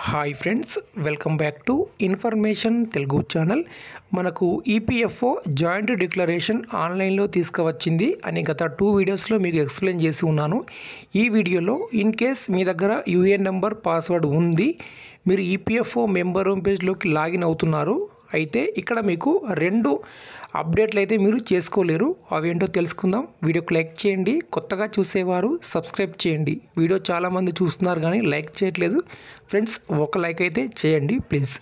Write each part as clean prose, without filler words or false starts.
Hi friends, welcome back to information Telugu channel. మనకు EPFO joint declaration ఆన్లైన్లో తీసుకువచ్చింది అని గత 2 వీడియోస్లో మీకు ఎక్స్ప్లెయిన్ చేసి ఉన్నాను. ఈ వీడియోలో ఇన్ కేస్ మీ దగ్గర యూఏఎన్ నెంబర్ పాస్వర్డ్ ఉంది, మీరు ఈపీఎఫ్ఓ మెంబర్ హోమ్ పేజ్లోకి లాగిన్ అవుతున్నారు, అయితే ఇక్కడ మీకు 2 అప్డేట్లు అయితే మీరు చేసుకోలేరు. అవేంటో తెలుసుకుందాం. వీడియోకి లైక్ చేయండి, కొత్తగా చూసేవారు సబ్స్క్రైబ్ చేయండి. వీడియో చాలామంది చూస్తున్నారు కానీ లైక్ చేయట్లేదు ఫ్రెండ్స్, ఒక లైక్ అయితే చేయండి ప్లీజ్.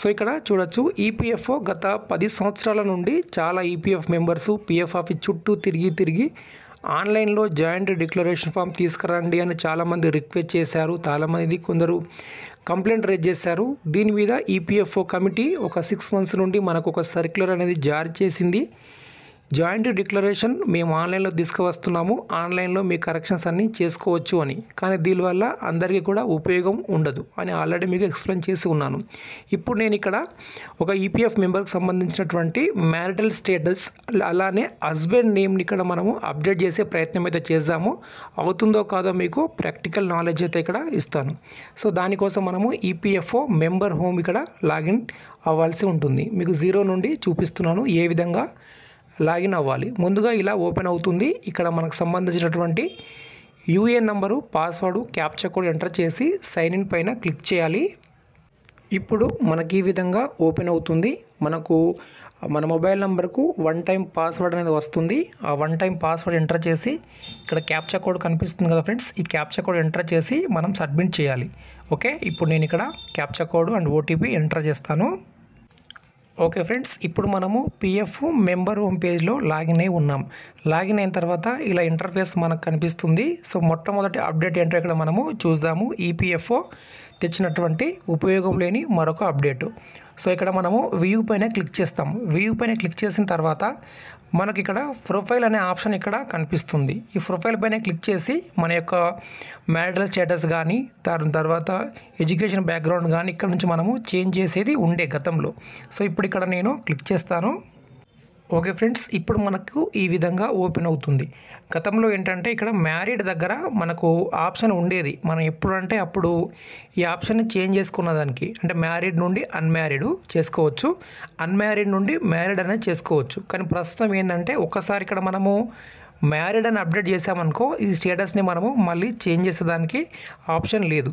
సో ఇక్కడ చూడొచ్చు, ఈపీఎఫ్ఓ గత 10 సంవత్సరాల నుండి చాలా ఈపీఎఫ్ మెంబర్సు పిఎఫ్ ఆఫీస్ చుట్టూ తిరిగి ఆన్లైన్లో జాయింట్ డిక్లరేషన్ ఫామ్ తీసుకురండి అని చాలామంది రిక్వెస్ట్ చేశారు. చాలామంది కొందరు కంప్లైంట్ రేజ్ చేశారు. దీని మీద ఈపీఎఫ్ఓ కమిటీ ఒక 6 మంత్స్ నుండి మనకు ఒక సర్క్యులర్ అనేది జారీ చేసింది. జాయింట్ డిక్లరేషన్ మేము ఆన్లైన్లో తీసుకువస్తున్నాము, ఆన్లైన్లో మీ కరెక్షన్స్ అన్నీ చేసుకోవచ్చు అని. కానీ దీనివల్ల అందరికీ కూడా ఉపయోగం ఉండదు అని ఆల్రెడీ మీకు ఎక్స్ప్లెయిన్ చేసి ఉన్నాను. ఇప్పుడు నేను ఇక్కడ ఒక ఈపీఎఫ్ మెంబర్కి సంబంధించినటువంటి మ్యారిటల్ స్టేటస్ అలానే హస్బెండ్ నేమ్ని ఇక్కడ మనము అప్డేట్ చేసే ప్రయత్నం అయితే చేద్దాము. అవుతుందో కాదో మీకు ప్రాక్టికల్ నాలెడ్జ్ అయితే ఇక్కడ ఇస్తాను. సో దానికోసం మనము ఈపీఎఫ్ఓ మెంబర్ హోమ్ ఇక్కడ లాగిన్ అవ్వాల్సి ఉంటుంది. మీకు 0 నుండి చూపిస్తున్నాను ఏ విధంగా లాగిన్ అవ్వాలి. ముందుగా ఇలా ఓపెన్ అవుతుంది. ఇక్కడ మనకు సంబంధించినటువంటి UAN number, password, captcha code enter చేసి సైన్ ఇన్ పైన క్లిక్ చేయాలి. ఇప్పుడు మనకి ఈ విధంగా ఓపెన్ అవుతుంది. మనకు మన మొబైల్ నెంబర్కు 1 టైం పాస్వర్డ్ అనేది వస్తుంది. ఆ 1 టైం పాస్వర్డ్ ఎంటర్ చేసి ఇక్కడ క్యాప్చా కోడ్ కనిపిస్తుంది కదా ఫ్రెండ్స్, ఈ క్యాప్చా కోడ్ ఎంటర్ చేసి మనం సబ్మిట్ చేయాలి. ఓకే, ఇప్పుడు నేను ఇక్కడ captcha code and OTP enter చేస్తాను. ఓకే ఫ్రెండ్స్, ఇప్పుడు మనము పిఎఫ్ మెంబర్ హోమ్ పేజ్లో లాగిన్ అయి ఉన్నాం. లాగిన్ అయిన తర్వాత ఇలా ఇంటర్ఫేస్ మనకు కనిపిస్తుంది. సో మొట్టమొదటి అప్డేట్ ఏంటో ఇక్కడ మనము చూద్దాము. ఈపీఎఫ్ఓ తెచ్చినటువంటి ఉపయోగం లేని మరొక అప్డేటు. సో ఇక్కడ మనము వ్యూ పైన క్లిక్ చేస్తాం. వ్యూ పైన క్లిక్ చేసిన తర్వాత మనకి ఇక్కడ ప్రొఫైల్ అనే ఆప్షన్ ఇక్కడ కనిపిస్తుంది. ఈ ప్రొఫైల్ పైన క్లిక్ చేసి మన యొక్క మ్యారిటల్ స్టేటస్ కానీ దాని తర్వాత ఎడ్యుకేషన్ బ్యాక్గ్రౌండ్ కానీ ఇక్కడ నుంచి మనము చేంజ్ చేసేది ఉండే గతంలో. సో ఇప్పుడు ఇక్కడ నేను క్లిక్ చేస్తాను. ఓకే ఫ్రెండ్స్, ఇప్పుడు మనకు ఈ విధంగా ఓపెన్ అవుతుంది. గతంలో ఏంటంటే ఇక్కడ మ్యారీడ్ దగ్గర మనకు ఆప్షన్ ఉండేది. మనం ఎప్పుడంటే అప్పుడు ఈ ఆప్షన్ని చేంజ్ చేసుకున్న దానికి, అంటే మ్యారీడ్ నుండి అన్మ్యారీడ్ చేసుకోవచ్చు, అన్మ్యారీడ్ నుండి మ్యారీడ్ అనేది చేసుకోవచ్చు. కానీ ప్రస్తుతం ఏంటంటే ఒక్కసారి ఇక్కడ మనము మ్యారీడ్ అని అప్డేట్ చేసామనుకో, ఈ స్టేటస్ని మనము మళ్ళీ చేంజ్ చేసేదానికి ఆప్షన్ లేదు.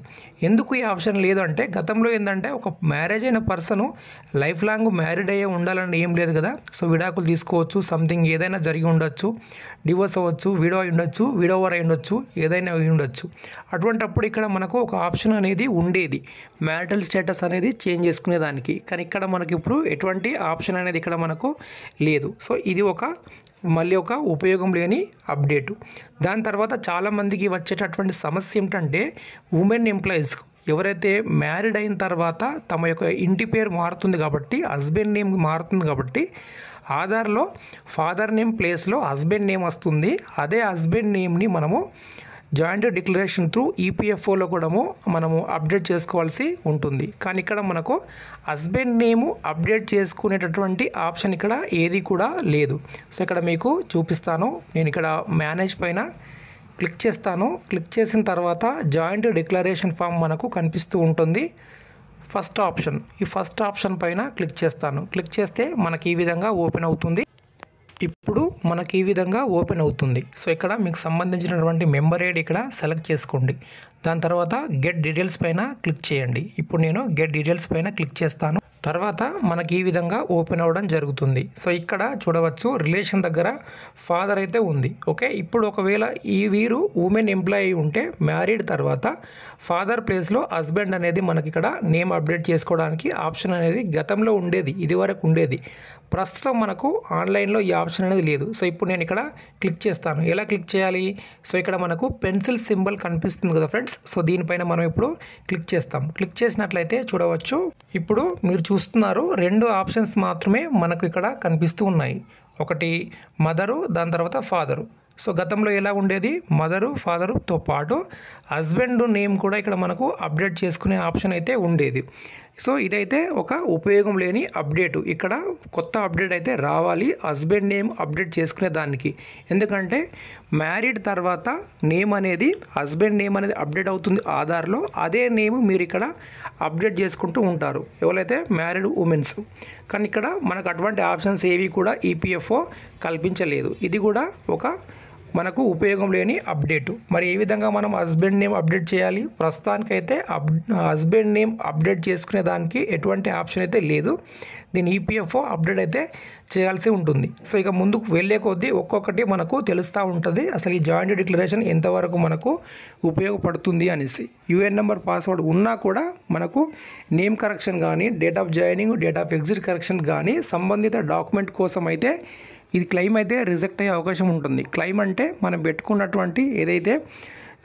ఎందుకు ఈ ఆప్షన్ లేదు అంటే, గతంలో ఏంటంటే ఒక మ్యారేజ్ అయిన పర్సను లైఫ్ లాంగ్ మ్యారీడ్ అయ్యే ఉండాలని ఏం లేదు కదా. సో విడాకులు తీసుకోవచ్చు, సంథింగ్ ఏదైనా జరిగి ఉండొచ్చు, డివోర్స్ అవ్వచ్చు, విడో అయి ఉండొచ్చు, విడోవర్ అయి ఉండొచ్చు, ఏదైనా అయి ఉండొచ్చు. అటువంటప్పుడు ఇక్కడ మనకు ఒక ఆప్షన్ అనేది ఉండేది, మ్యారిటల్ స్టేటస్ అనేది చేంజ్ చేసుకునేదానికి. కానీ ఇక్కడ మనకి ఇప్పుడు ఎటువంటి ఆప్షన్ అనేది ఇక్కడ మనకు లేదు. సో ఇది మళ్ళీ ఒక ఉపయోగం లేని అప్డేటు. దాని తర్వాత చాలామందికి వచ్చేటటువంటి సమస్య ఏమిటంటే, ఉమెన్ ఎంప్లాయీస్ ఎవరైతే మ్యారీడ్ అయిన తర్వాత తమ యొక్క ఇంటి పేరు మారుతుంది కాబట్టి, హస్బెండ్ నేమ్ మారుతుంది కాబట్టి, ఆధార్లో ఫాదర్ నేమ్ ప్లేస్లో హస్బెండ్ నేమ్ వస్తుంది. అదే హస్బెండ్ నేమ్ని మనము జాయింట్ డిక్లరేషన్ త్రూ ఈపీఎఫ్ఓలో కూడా మనము అప్డేట్ చేసుకోవాల్సి ఉంటుంది. కానీ ఇక్కడ మనకు హస్బెండ్ నేము అప్డేట్ చేసుకునేటటువంటి ఆప్షన్ ఇక్కడ ఏది కూడా లేదు. సో ఇక్కడ మీకు చూపిస్తాను. నేను ఇక్కడ మేనేజ్ పైన క్లిక్ చేస్తాను. క్లిక్ చేసిన తర్వాత జాయింట్ డిక్లరేషన్ ఫామ్ మనకు కనిపిస్తూ ఉంటుంది. ఫస్ట్ ఆప్షన్, ఈ ఫస్ట్ ఆప్షన్ పైన క్లిక్ చేస్తాను. క్లిక్ చేస్తే మనకి ఈ విధంగా ఓపెన్ అవుతుంది. ఇప్పుడు మనకి ఈ విధంగా ఓపెన్ అవుతుంది. సో ఇక్కడ మీకు సంబంధించినటువంటి మెంబర్ ఐడి ఇక్కడ సెలెక్ట్ చేసుకోండి. దాని తర్వాత గెట్ డీటెయిల్స్ పైన క్లిక్ చేయండి. ఇప్పుడు నేను గెట్ డీటెయిల్స్ పైన క్లిక్ చేస్తాను. తర్వాత మనకి ఈ విధంగా ఓపెన్ అవ్వడం జరుగుతుంది. సో ఇక్కడ చూడవచ్చు, రిలేషన్ దగ్గర ఫాదర్ అయితే ఉంది. ఓకే, ఇప్పుడు ఒకవేళ వీరు ఉమెన్ ఎంప్లాయీ ఉంటే మ్యారీడ్ తర్వాత ఫాదర్ ప్లేస్లో హస్బెండ్ అనేది మనకి ఇక్కడ నేమ్ అప్డేట్ చేసుకోవడానికి ఆప్షన్ అనేది గతంలో ఉండేది, ఇది వరకు ఉండేది. ప్రస్తుతం మనకు ఆన్లైన్లో ఈ ఆప్షన్ అనేది లేదు. సో ఇప్పుడు నేను ఇక్కడ క్లిక్ చేస్తాను. ఎలా క్లిక్ చేయాలి? సో ఇక్కడ మనకు పెన్సిల్ సింబల్ కనిపిస్తుంది కదా ఫ్రెండ్స్. సో దీనిపైన మనం ఇప్పుడు క్లిక్ చేస్తాం. క్లిక్ చేసినట్లయితే చూడవచ్చు, ఇప్పుడు మీరు చూస్తున్నారు 2 ఆప్షన్స్ మాత్రమే మనకు ఇక్కడ కనిపిస్తూ ఉన్నాయి. ఒకటి మదరు, దాని తర్వాత ఫాదరు. సో గతంలో ఎలా ఉండేది, మదరు ఫాదరుతో పాటు హస్బెండ్ నేమ్ కూడా ఇక్కడ మనకు అప్డేట్ చేసుకునే ఆప్షన్ అయితే ఉండేది. సో ఇదైతే ఒక ఉపయోగం లేని అప్డేటు. ఇక్కడ కొత్త అప్డేట్ అయితే రావాలి హస్బెండ్ నేమ్ అప్డేట్ చేసుకునే దానికి. ఎందుకంటే మ్యారీడ్ తర్వాత నేమ్ అనేది హస్బెండ్ నేమ్ అనేది అప్డేట్ అవుతుంది ఆధార్లో. అదే నేమ్ మీరు ఇక్కడ అప్డేట్ చేసుకుంటూ ఉంటారు ఎవరైతే మ్యారీడ్ ఉమెన్స్. కానీ ఇక్కడ మనకు అటువంటి ఆప్షన్స్ ఏవి కూడా ఈపీఎఫ్ఓ కల్పించలేదు. ఇది కూడా ఒక మనకు ఉపయోగం లేని అప్డేట్. మరి ఏ విధంగా మనం హస్బెండ్ నేమ్ అప్డేట్ చేయాలి? ప్రస్తుతానికైతే హస్బెండ్ నేమ్ అప్డేట్ చేసుకునే దానికి ఎటువంటి ఆప్షన్ అయితే లేదు. దీని ఈపీఎఫ్ఓ అప్డేట్ అయితే చేయాల్సి ఉంటుంది. సో ఇక ముందుకు వెళ్ళే కొద్దీ ఒక్కొక్కటి మనకు తెలుస్తూ ఉంటుంది అసలు ఈ జాయింట్ డిక్లరేషన్ ఎంతవరకు మనకు ఉపయోగపడుతుంది అనేసి. యూఏఎన్ నెంబర్ పాస్వర్డ్ ఉన్నా కూడా మనకు నేమ్ కరెక్షన్ కానీ, date of joining, date of exit correction కానీ సంబంధిత డాక్యుమెంట్ కోసం అయితే ఇది క్లెయిమ్ అయితే రిజెక్ట్ అయ్యే అవకాశం ఉంటుంది. క్లెయిమ్ అంటే మనం పెట్టుకున్నటువంటి ఏదైతే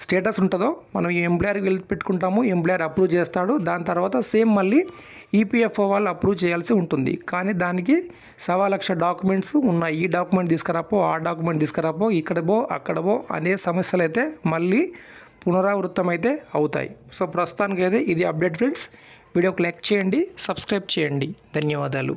స్టేటస్ ఉంటుందో మనం ఈ ఎంప్లాయర్కి వెళ్ళి పెట్టుకుంటాము, ఎంప్లాయర్ అప్రూవ్ చేస్తాడు. దాని తర్వాత సేమ్ మళ్ళీ ఈపీఎఫ్ఓ వాళ్ళు అప్రూవ్ చేయాల్సి ఉంటుంది. కానీ దానికి 1,00,000 డాక్యుమెంట్స్ ఉన్నాయి. ఈ డాక్యుమెంట్ తీసుకురాపో, ఆ డాక్యుమెంట్ తీసుకురాపో, ఇక్కడబో అక్కడబో అనే సమస్యలు అయితే మళ్ళీ పునరావృతం అయితే అవుతాయి. సో ప్రస్తుతానికి అయితే ఇది అప్డేట్ ఫ్రెండ్స్. వీడియోకి లైక్ చేయండి, సబ్స్క్రైబ్ చేయండి. ధన్యవాదాలు.